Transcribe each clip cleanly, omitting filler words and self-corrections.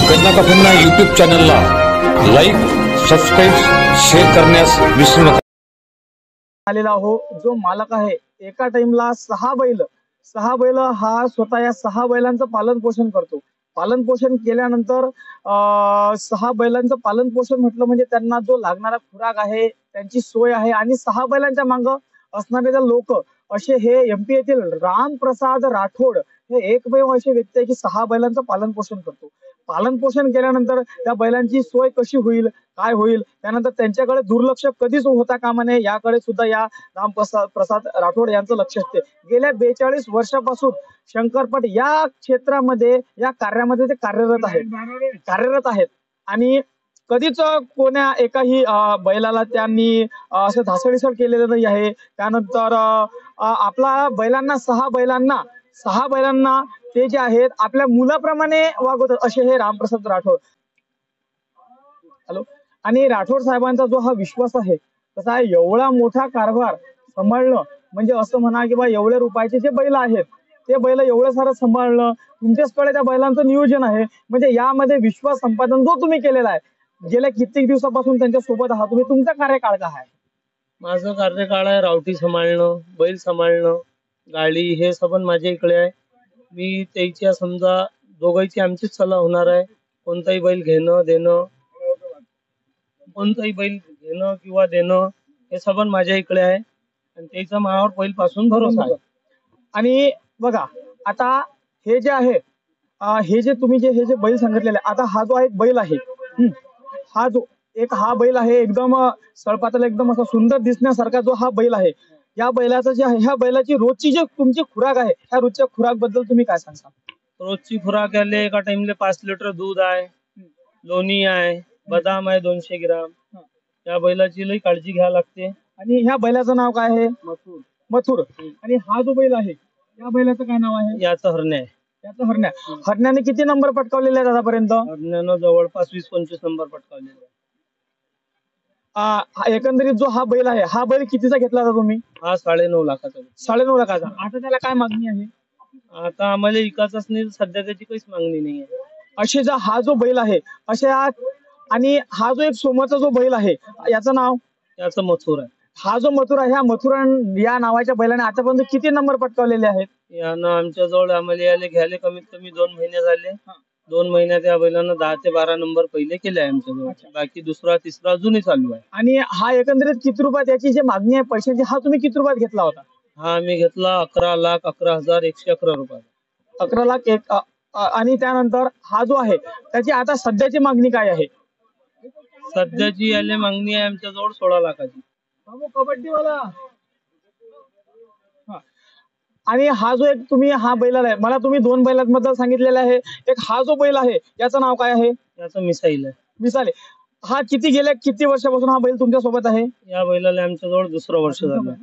गन्ना का फन्ना यूट्यूब चॅनलला लाईक, सबस्क्राईब, शेअर करण्यास विसरू नका। आलेला हो जो मालक आहे एका टाइमला 6 बैल हा स्वतः या 6 बैलांचं पालन पोषण करतो। पालन पोषण केल्यानंतर 6 बैलांचं पालन पोषण म्हटलं म्हणजे त्यांना जो लागणारा खुराक आहे त्यांची सोय आहे आणि 6 बैलांच्या मागे असणारे लोक असे हे एमपी येथील रामप्रसाद राठोड हे एकमेव असे व्यक्ती आहे की 6 बैलांचं पालन पोषण करतो। पालन पोषण केल्यानंतर त्या बैलांची सोय कशी होईल, काय होईल, त्यानंतर त्यांच्याकडे दुर्लक्ष कधीच होता कामा नये याकडे सुद्धा या रामप्रसाद राठोड यांचं लक्ष असते। गेल्या 42 वर्षापासून शंकरपट या क्षेत्रामध्ये या कार्यामध्ये ते कार्यरत आहेत आणि कधीच कोण्या एकाही बैलाला त्यांनी असं धासळीसळ केलेलं नाही आहे। त्यानंतर आपला बैलांना 6 बैलांना ते जे आहेत आपल्या मुलाप्रमाणे वागवतात असे हे रामप्रसाद राठोड। हॅलो, आणि राठोड साहेबांचा जो हा विश्वास आहे तसा आहे एवढा मोठा कारभार सांभाळणं म्हणजे असं म्हणा की बा एवढे रुपयाचे जे बैल आहेत ते बैल एवढं सारं सांभाळणं तुमच्याचकडे त्या बैलांचं नियोजन आहे म्हणजे यामध्ये विश्वास संपादन जो तुम्ही केलेला आहे गेल्या कित्येक दिवसापासून त्यांच्या सोबत आहात तुम्ही, तुमचा कार्यकाळ काय आहे? माझं कार्यकाळ आहे रावटी सांभाळणं, बैल सांभाळणं, गाडी हे सबन माझ्या इकडे आहे। मी त्याच्या समजा दोघांची आमचीच सल्ला होणार आहे। कोणताही बैल घेणं किंवा देणं हे सबन माझ्या इकडे आहे आणि त्याचा मायावर पहिल्यापासून भरोसा आहे। आणि बघा आता हे जे आहे हे जे तुम्ही हे जे बैल सांगितलेले आता हा जो एक बैल आहे हा बैल आहे एकदम सळपातळ एकदम असा सुंदर दिसण्यासारखा जो हा बैल आहे या बैलाचं जे आहे ह्या बैलाची रोजची जी तुमची खुराक आहे ह्या रोजच्या खुराक बद्दल तुम्ही काय सांगता? रोजची खुराक आले एका टाइमले 5 लिटर दूध आहे, लोणी आहे, बदाम आहे 200 ग्राम। या बैलाची लई काळजी घ्यावी लागते। आणि ह्या बैलाचं नाव काय आहे? मथुर। आणि हा जो बैल आहे या बैलाचं काय नाव आहे? याचं हरण्या आहे। याचं हरण्या। हरण्याने किती नंबर पटकावलेले आहेत आतापर्यंत? हरण्यानं जवळपास 20-25 नंबर पटकावलेले आहे। एकंदरीत जो हा बैल आहे हा बैल कितीचा घेतला होता तुम्ही? हा 9.5 लाखाचा। 9.5 लाखाचा। आता त्याला काय मागणी आहे? आता आम्हाला विकायचाच नाही, सध्या त्याची काहीच मागणी नाही आहे। असे हा जो बैल आहे आणि हा जो एक सोमाचा जो बैल आहे याचं नाव? याचं मथुर आहे। हा जो मथुर आहे ह्या मथुर या नावाच्या बैलाने आतापर्यंत किती नंबर पटकावलेले आहेत? यानं आमच्या जवळ आम्हाला याले घ्यायला कमीत कमी 2 महिने झाले। 2 महिन्यात या बैलानं 10 ते 12 नंबर पहिले केले आहे आमच्या जवळ। बाकी दुसरा तिसरा अजूनही चालू आहे। आणि हा एकंदरीत किती रुपयात याची जी मागणी आहे पैशाची हा तुम्ही किती रुपयात घेतला होता? हा आम्ही घेतला 11,11,111 रुपये। 11 लाख एक आणि त्यानंतर हा जो आहे त्याची आता सध्याची मागणी काय आहे? सध्याची याले मागणी आहे आमच्या जवळ 16 लाखाची। कबड्डीवाला। आणि हा जो एक तुम्ही हा बैल आहे मला तुम्ही 2 बैलांबद्दल सांगितलेला आहे एक हा जो बैल आहे याचं नाव काय आहे? याचं मिसाईल आहे। मिसाईल। हा किती वर्षापासून हा बैल तुमच्या सोबत आहे? या बैलाला आमच्या जवळ दुसरं वर्ष झालं।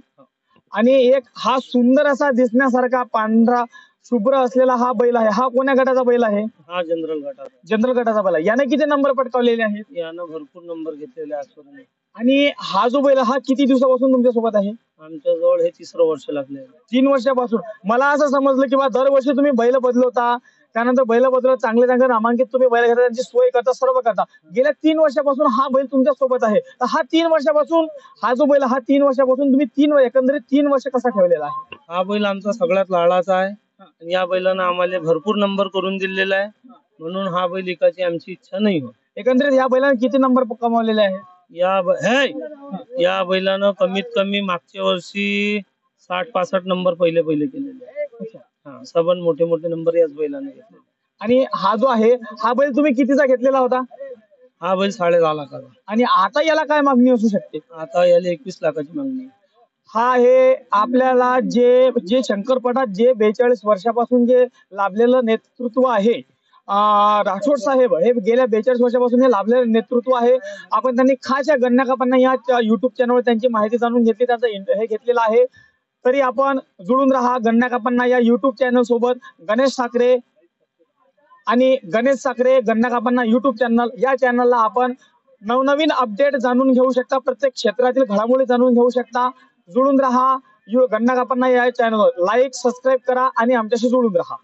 आणि एक हा सुंदर असा दिसण्यासारखा पांढरा शुभ्र असलेला हा बैल आहे हा कोण्या गटाचा बैल आहे? हा जनरल गटाचा। जनरल गटाचा बैल आहे। याने किती नंबर पटकावलेले आहेत? यानं भरपूर नंबर घेतलेले आजपर्यंत। आणि हा जो बैल हा किती दिवसापासून तुमच्या सोबत आहे? आमच्या जवळ हे 3रं वर्ष लागले। 3 वर्षापासून। मला असं समजलं की बा दरवर्षी तुम्ही बैल बदलवता त्यानंतर बैल बदलत चांगले नामांकित तुम्ही बैल घेता त्यांची सोय करता सर्व करता। गेल्या 3 वर्षापासून हा बैल तुमच्या सोबत आहे तर हा 3 वर्षापासून हा जो बैल हा 3 वर्षापासून तुम्ही एकंदरीत 3 वर्ष कसा ठेवलेला आहे? हा बैल आमचा सगळ्यात लाडाचा आहे आणि या बैलानं आम्हाला भरपूर नंबर करून दिलेला आहे म्हणून हा बैल विकायची आमची इच्छा नाही होत। एकंदरीत या बैलाने किती नंबर कमावलेले आहे? या बैलानं कमीत कमी मागच्या वर्षी 60-65 नंबर पहिले केलेले आहे। हा सबन मोठे नंबर याच बैलाने घेतले। आणि हा जो आहे हा बैल तुम्ही कितीचा घेतलेला होता? हा बैल 10.5 लाखाचा। आणि आता याला काय मागणी असू शकते? आता याला 21 लाखाची मागणी। हा हे आपल्याला जे शंकरपटात जे 42 वर्षापासून जे लाभलेलं नेतृत्व आहे राठोड साहेब हे गेल्या 42 वर्षापासून हे लाभलेलं नेतृत्व आहे। आपण त्यांनी खास गन्ना का फन्ना या युट्यूब चॅनलवर त्यांची माहिती जाणून घेतली त्यांचं हे घेतलेलं आहे। तरी आपण जुळून राहा गन्ना का फन्ना या युट्यूब चॅनल सोबत। गणेश साखरे गन्ना का फन्ना युट्यूब चॅनल या चॅनलला आपण नवनवीन अपडेट जाणून घेऊ शकता, प्रत्येक क्षेत्रातील घडामोडी जाणून घेऊ शकता। जुळून राहा गन्ना का फन्ना या चॅनलवर लाईक सबस्क्राईब करा आणि आमच्याशी जुळून राहा।